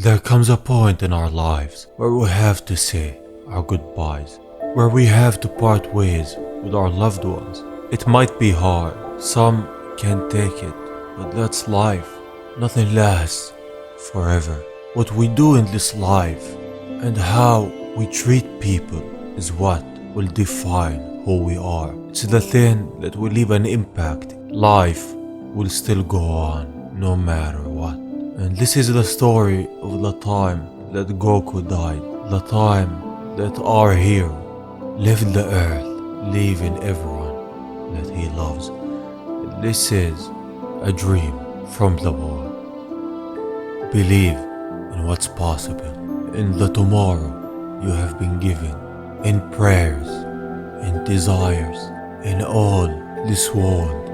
There comes a point in our lives where we have to say our goodbyes, where we have to part ways with our loved ones. It might be hard, some can't take it, but that's life. Nothing lasts forever. What we do in this life and how we treat people is what will define who we are. It's the thing that will leave an impact. Life will still go on no matter what. And this is the story of the time that Goku died, the time that our hero left the earth, leaving everyone that he loves. This is a dream from the world. Believe in what's possible, in the tomorrow you have been given, in prayers, in desires, in all this world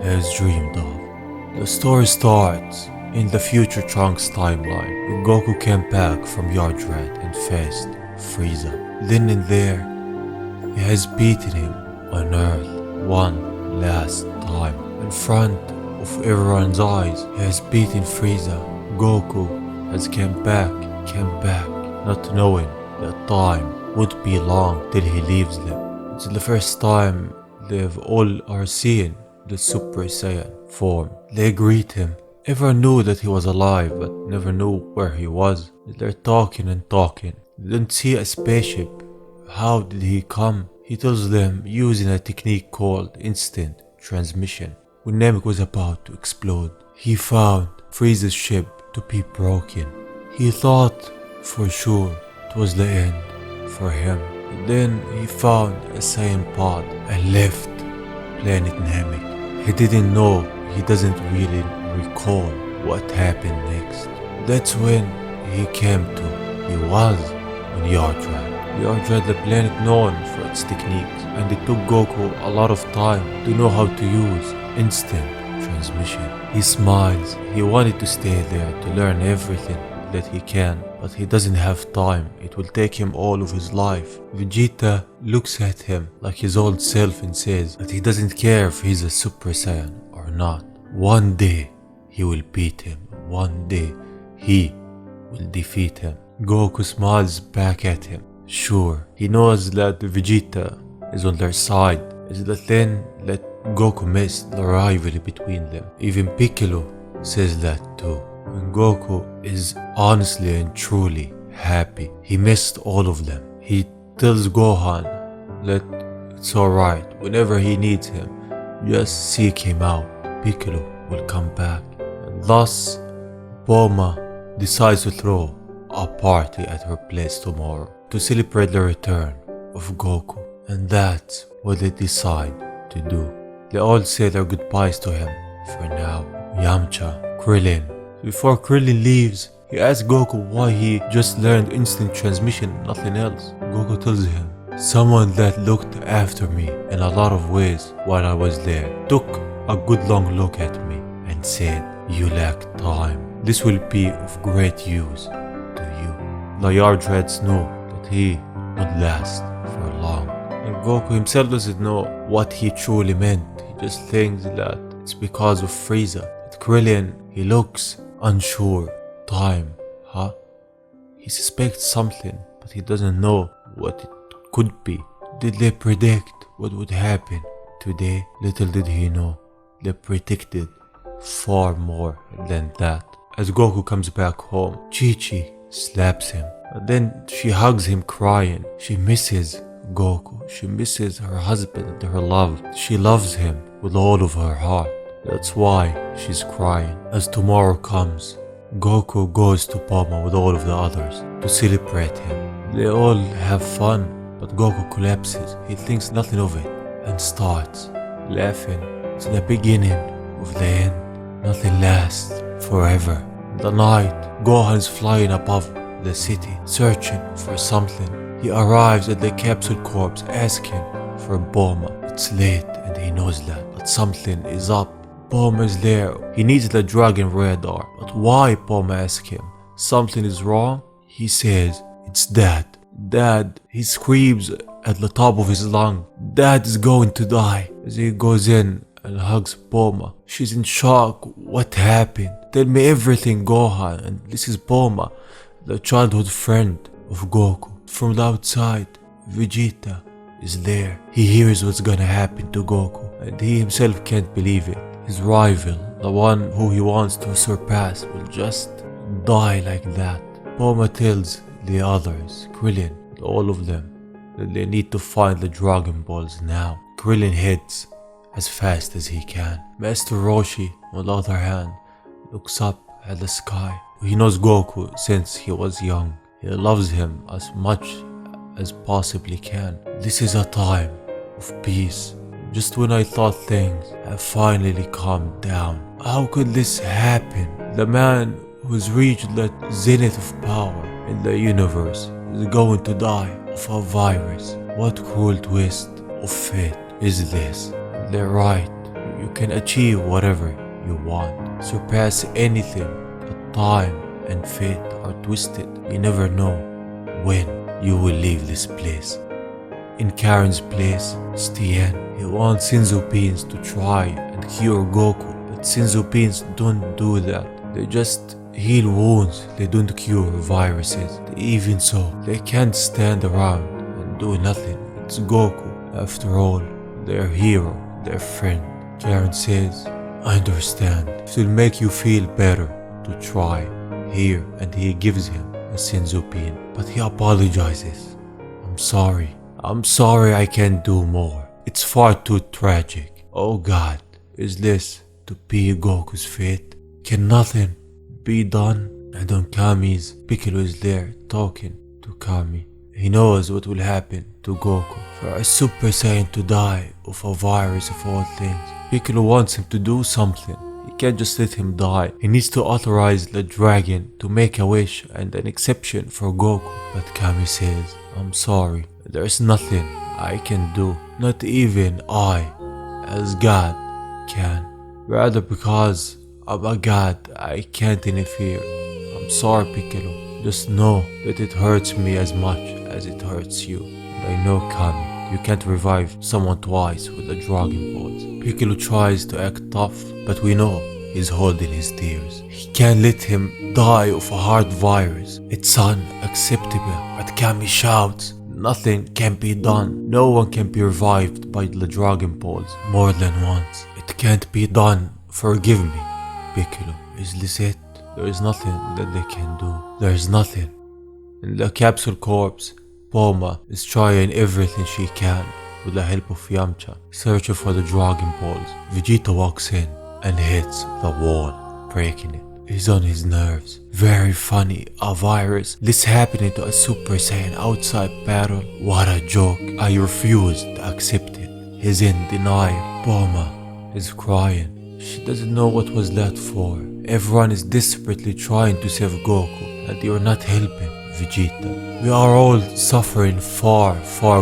has dreamed of. The story starts in the future Trunks timeline, when Goku came back from Yard Rat and faced Frieza. Then and there, he has beaten him on Earth one last time. In front of everyone's eyes, he has beaten Frieza. Goku has came back, not knowing that time would be long till he leaves them. It's the first time they've all are seeing the Super Saiyan form. They greet him. Everyone knew that he was alive, but never knew where he was. They're talking and talking. They didn't see a spaceship. How did he come? He tells them using a technique called instant transmission. When Namek was about to explode, he found Frieza's ship to be broken. He thought for sure it was the end for him. But then he found a Saiyan pod and left planet Namek. He didn't know, he doesn't really recall what happened next. That's when he came to. He was on Yard Rat. Yard Rat, the planet known for its techniques, and it took Goku a lot of time to know how to use instant transmission. He smiles. He wanted to stay there to learn everything that he can, but he doesn't have time. It will take him all of his life. Vegeta looks at him like his old self and says that he doesn't care if he's a Super Saiyan or not. One day he will beat him. One day he will defeat him. Goku smiles back at him. Sure, he knows that Vegeta is on their side. It's the thing that Goku missed, the rivalry between them. Even Piccolo says that too. And Goku is honestly and truly happy. He missed all of them. He tells Gohan that it's alright. Whenever he needs him, just seek him out. Piccolo will come back. And thus, Bulma decides to throw a party at her place tomorrow to celebrate the return of Goku. And that's what they decide to do. They all say their goodbyes to him for now. Yamcha, Krillin. Before Krillin leaves, he asks Goku why he just learned instant transmission and nothing else. Goku tells him, someone that looked after me in a lot of ways while I was there took a good long look at me and said, you lack time. This will be of great use to you. The Yard Rats know that he would last for long. And Goku himself doesn't know what he truly meant. He just thinks that it's because of Frieza. But Krillin, he looks unsure. Time, huh? He suspects something, but he doesn't know what it could be. Did they predict what would happen today? Little did he know, they predicted far more than that. As Goku comes back home, Chi-Chi slaps him. And then she hugs him crying. She misses Goku. She misses her husband and her love. She loves him with all of her heart. That's why she's crying. As tomorrow comes, Goku goes to Bulma with all of the others to celebrate him. They all have fun, but Goku collapses. He thinks nothing of it and starts laughing. It's the beginning of the end. Nothing lasts forever. In the night, Gohan's flying above the city, searching for something. He arrives at the capsule corps asking for Bulma. It's late and he knows that, but something is up. Bulma is there. He needs the dragon radar. But why? Bulma asks him. Something is wrong? He says, it's Dad. Dad. He screams at the top of his lung. Dad is going to die. As he goes in and hugs Bulma. She's in shock. What happened? Tell me everything, Gohan. And this is Bulma, the childhood friend of Goku. From the outside, Vegeta is there. He hears what's gonna happen to Goku, and he himself can't believe it. His rival, the one who he wants to surpass, will just die like that. Bulma tells the others, Krillin, all of them, that they need to find the Dragon Balls now. Krillin heads as fast as he can. Master Roshi, on the other hand, looks up at the sky. He knows Goku since he was young. He loves him as much as possibly can. This is a time of peace. Just when I thought things have finally calmed down. How could this happen? The man who's reached the zenith of power in the universe is going to die of a virus. What cruel twist of fate is this? They're right. You can achieve whatever you want, surpass anything, but time and fate are twisted. You never know when you will leave this place. In Karen's place, it's Tien. He wants Sinzopines to try and cure Goku, but Sinzopines don't do that. They just heal wounds, they don't cure viruses. Even so, they can't stand around and do nothing. It's Goku, after all, their hero, their friend. Karen says, I understand. It will make you feel better to try. Here, and he gives him a Sinzopine, but he apologizes. I'm sorry I can't do more. It's far too tragic. Oh God, is this to be Goku's fate? Can nothing be done? And on Kami's, Piccolo is there talking to Kami. He knows what will happen to Goku. For a Super Saiyan to die of a virus of all things, Piccolo wants him to do something. He can't just let him die. He needs to authorize the dragon to make a wish and an exception for Goku. But Kami says, I'm sorry, there's nothing I can do. Not even I, as God, can. Rather because I'm a God, I can't interfere. I'm sorry, Piccolo. Just know that it hurts me as much as it hurts you. And I know, Kami, you can't revive someone twice with the Dragon Balls. Piccolo tries to act tough, but we know he's holding his tears. He can't let him die of a hard virus. It's unacceptable. But Kami shouts, nothing can be done. No one can be revived by the Dragon Balls more than once. It can't be done. Forgive me, Piccolo. Is this it? There is nothing that they can do. There is nothing. In the capsule corpse, Bulma is trying everything she can with the help of Yamcha, searching for the Dragon Balls. Vegeta walks in and hits the wall, breaking it. He's on his nerves. Very funny. A virus. This happening to a Super Saiyan outside battle. What a joke. I refuse to accept it. He's in denial. Bulma is crying. She doesn't know what was that for. Everyone is desperately trying to save Goku, and you're not helping, Vegeta. We are all suffering far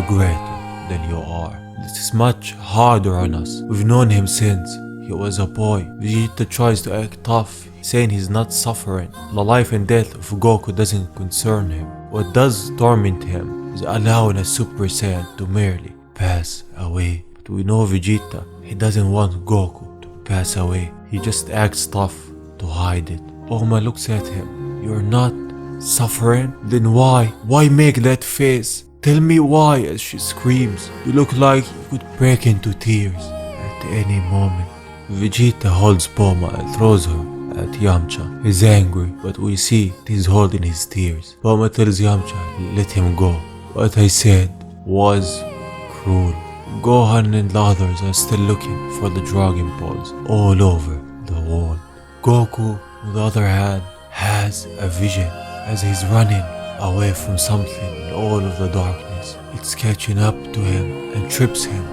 greater than you are. This is much harder on us. We've known him since he was a boy. Vegeta tries to act tough, saying he's not suffering. The life and death of Goku doesn't concern him. What does torment him is allowing a Super Saiyan to merely pass away. But we know Vegeta, he doesn't want Goku to pass away. He just acts tough to hide it. Bulma looks at him. You're not suffering? Then why? Why make that face? Tell me why, as she screams. You look like you could break into tears at any moment. Vegeta holds Bulma and throws her at Yamcha. He's angry, but we see he's holding his tears. Bulma tells Yamcha, let him go. What I said was cruel. Gohan and the others are still looking for the Dragon Balls all over the wall. Goku, on the other hand, has a vision as he's running away from something in all of the darkness. It's catching up to him and trips him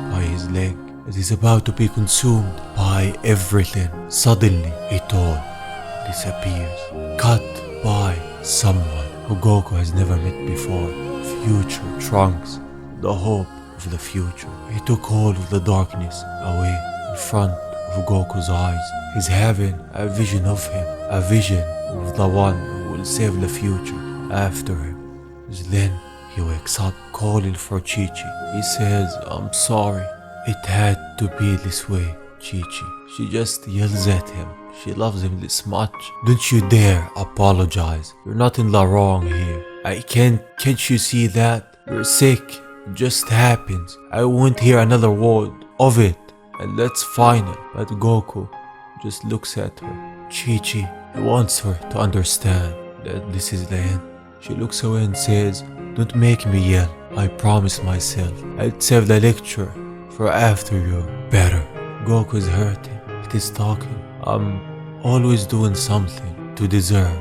by his leg as he's about to be consumed by everything. Suddenly, it all disappears, cut by someone who Goku has never met before. Future Trunks, the hope of the future. He took all of the darkness away in front of Goku's eyes. He's having a vision of him, a vision of the one who will save the future after him. Then he wakes up calling for Chi-Chi. He says, I'm sorry. It had to be this way. Chi-Chi. She just yells at him. She loves him this much. Don't you dare apologize. You're not in the wrong here. Can't you see that? You're sick. It just happens. I won't hear another word of it. And that's final. But Goku just looks at her. Chi-Chi, he wants her to understand that this is the end. She looks away and says, don't make me yell. I promise myself I'll save the lecture for after you're better. Goku is hurting. It is talking. I'm always doing something to deserve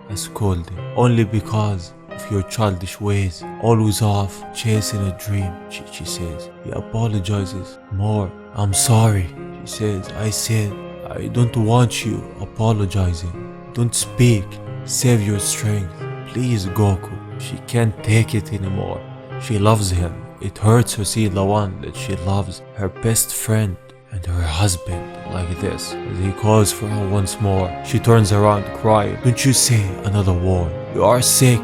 a scolding. Only because of your childish ways. Always off chasing a dream, Chi-Chi says. He apologizes more. I'm sorry, she says. I said, I don't want you apologizing. Don't speak. Save your strength. Please, Goku. She can't take it anymore. She loves him. It hurts her see the one that she loves, her best friend and her husband, like this. As he calls for her once more, she turns around crying. Don't you say another word. You are sick.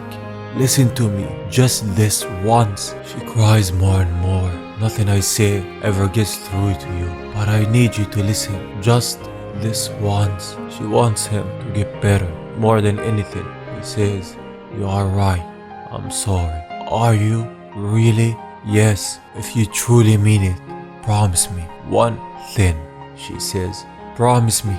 Listen to me. Just this once. She cries more and more. Nothing I say ever gets through to you, but I need you to listen. Just this once. She wants him to get better more than anything. He says, you are right. I'm sorry. Are you? Really? Yes, if you truly mean it. Promise me one thing, she says. Promise me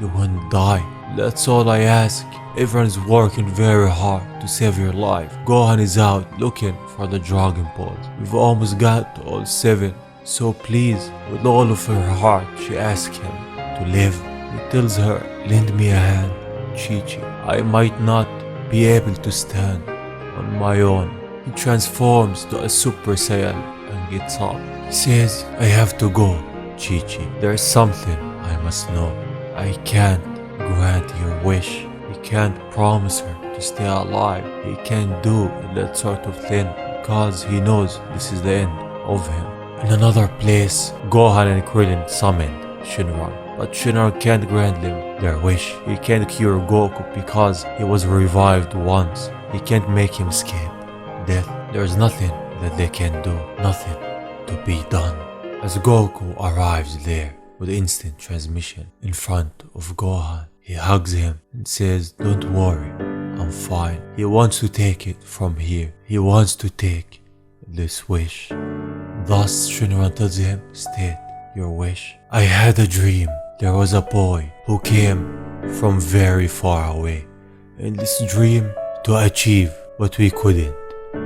you won't die. That's all I ask. Everyone's working very hard to save your life. Gohan is out looking for the Dragon Balls. We've almost got all 7. So please, with all of her heart, she asks him to live. He tells her, lend me a hand, Chi-Chi. I might not be able to stand on my own. He transforms to a Super Saiyan and gets up. He says, I have to go, Chi-Chi. There's something I must know. I can't grant your wish. He can't promise her to stay alive. He can't do that sort of thing because he knows this is the end of him. In another place, Gohan and Krillin summoned Shinran. But Shinran can't grant them their wish. He can't cure Goku because he was revived once. He can't make him escape death. There's nothing that they can do. Nothing to be done. As Goku arrives there with instant transmission in front of Gohan, he hugs him and says, don't worry, I'm fine. He wants to take it from here. He wants to take this wish. Thus Shinran tells him, state your wish. I had a dream. There was a boy who came from very far away. In this dream, to achieve what we couldn't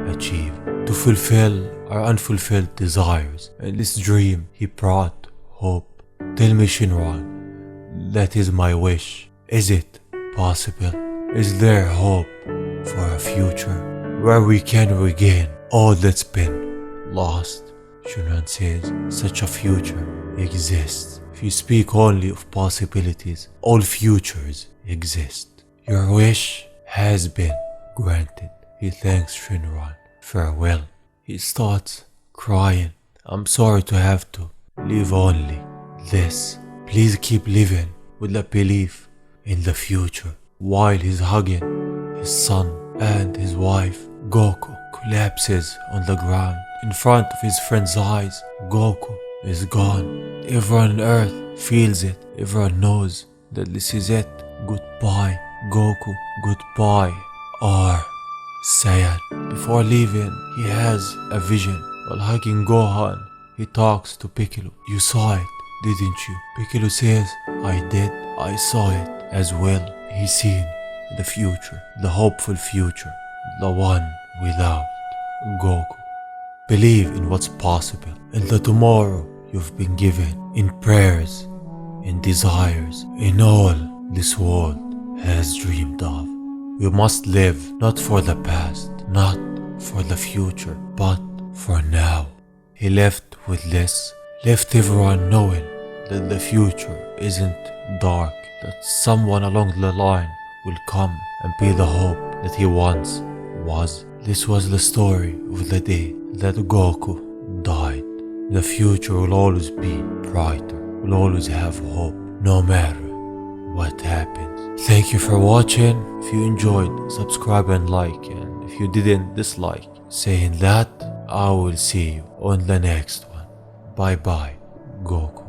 achieve, to fulfill our unfulfilled desires. In this dream, he brought hope. Tell me, Shinran, that is my wish. Is it possible? Is there hope for a future where we can regain all that's been lost? Shinran says, such a future exists. If you speak only of possibilities, all futures exist. Your wish has been granted. He thanks Shinran. Farewell. He starts crying. I'm sorry to have to leave only this. Please keep living with the belief in the future. While he's hugging his son and his wife, Goku collapses on the ground. In front of his friend's eyes, Goku is gone. Everyone on Earth feels it. Everyone knows that this is it. Goodbye, Goku. Goodbye, our Saiyan. Before leaving, he has a vision. While hugging Gohan, he talks to Piccolo. You saw it, didn't you? Piccolo says, I did. I saw it as well. He's seen the future, the hopeful future, the one we loved. Goku, believe in what's possible, in the tomorrow you've been given, in prayers, in desires, in all this world has dreamed of. We must live not for the past, not for the future, but for now. He left with this, left everyone knowing that the future isn't dark, that someone along the line will come and be the hope that he once was. This was the story of the day that Goku died. The future will always be brighter, will always have hope, no matter what happens. Thank you for watching. If you enjoyed, subscribe and like, and if you didn't, dislike. Saying that, I will see you on the next one. Bye bye, Goku.